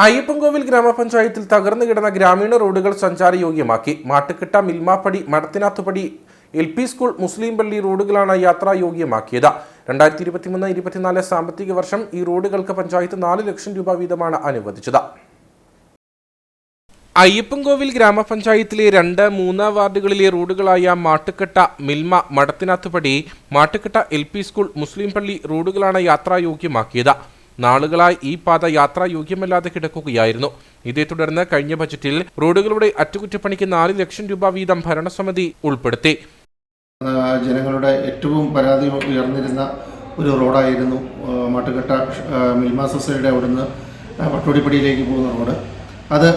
അയ്യപ്പൻകോവിൽ ഗ്രാമപഞ്ചായത്തിൽ തകർന്നു കിടന്ന ഗ്രാമീണ റോഡുകൾ സഞ്ചാരയോഗ്യമാക്കി. മാട്ടുക്കിട്ട, മിൽമാപ്പടി, മടത്തിനാത്തുപടി, LP സ്കൂൾ, മുസ്ലിം പള്ളി റോഡുകളാണ് യാത്രായോഗ്യമാക്കിയത്. 2023-24 സാമ്പത്തിക വർഷം ഈ റോഡുകൾക്ക് പഞ്ചായത്ത് 4 ലക്ഷം രൂപ വീതമാണ് അനുവദിച്ചത്. അയ്യപ്പൻകോവിൽ ഗ്രാമപഞ്ചായത്തിലെ 2, 3 വാർഡുകളിലെ റോഡുകളായ മാട്ടുക്കെട്ട, മിൽമ, മടത്തിനാത്തുപടി, മാട്ടുക്കെട്ട, LP സ്കൂൾ, മുസ്ലിം പള്ളി റോഡുകളാണ് യാത്രായോഗ്യമാക്കിയത്. നാളുകളായി ഈ പാത യാത്രായോഗ്യമല്ലാതെ കിടക്കുകയായിരുന്നു. ഇതേ തുടർന്ന് കഴിഞ്ഞ ബജറ്റിൽ റോഡുകളുടെ അറ്റകുറ്റപ്പണിക്ക് 4 ലക്ഷം രൂപ വീതം ഭരണസമിതി ഉൾപ്പെടുത്തി. ജനങ്ങളുടെ ഏറ്റവും പരാതി ഉയർന്നിരുന്ന ഒരു റോഡായിരുന്നു മാട്ടുകെട്ട മിൽമ സൊസൈറ്റിയുടെ അവിടുന്ന് പട്ടോടിപ്പടിയിലേക്ക് പോകുന്ന റോഡ്. അത്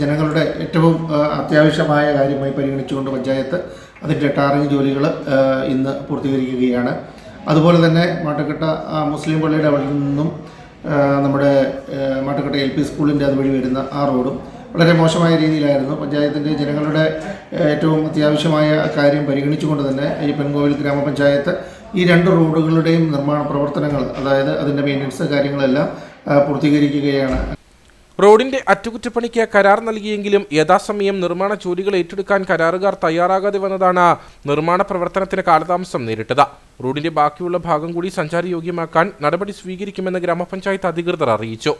ജനങ്ങളുടെ ഏറ്റവും അത്യാവശ്യമായ കാര്യമായി പരിഗണിച്ചുകൊണ്ട് പഞ്ചായത്ത് അതിൻ്റെ ടാറിംഗ് ജോലികൾ ഇന്ന് പൂർത്തീകരിക്കുകയാണ്. അതുപോലെ തന്നെ മാട്ടുകെട്ട മുസ്ലിം പള്ളിയുടെ അവിടെ നിന്നും നമ്മുടെ മാട്ടുകെട്ട LP സ്കൂളിൻ്റെ അതുവഴി വരുന്ന ആ റോഡും വളരെ മോശമായ രീതിയിലായിരുന്നു. പഞ്ചായത്തിൻ്റെ ജനങ്ങളുടെ ഏറ്റവും അത്യാവശ്യമായ കാര്യം പരിഗണിച്ചുകൊണ്ട് തന്നെ അയ്യപ്പൻകോവിൽ ഗ്രാമപഞ്ചായത്ത് ഈ 2 റോഡുകളുടെയും നിർമ്മാണ പ്രവർത്തനങ്ങൾ, അതായത് അതിൻ്റെ മെയിൻ്റനൻസ് കാര്യങ്ങളെല്ലാം പൂർത്തീകരിക്കുകയാണ്. റോഡിന്റെ അറ്റകുറ്റപ്പണിക്ക് കരാർ നൽകിയെങ്കിലും യഥാസമയം നിർമ്മാണ ജോലികൾ ഏറ്റെടുക്കാൻ കരാറുകാർ തയ്യാറാകാതെ വന്നതാണ് നിർമ്മാണ പ്രവർത്തനത്തിന് കാലതാമസം നേരിട്ടത്. റോഡിന്റെ ബാക്കിയുള്ള ഭാഗം കൂടി സഞ്ചാരയോഗ്യമാക്കാൻ നടപടി സ്വീകരിക്കുമെന്ന് ഗ്രാമപഞ്ചായത്ത് അധികൃതർ അറിയിച്ചു.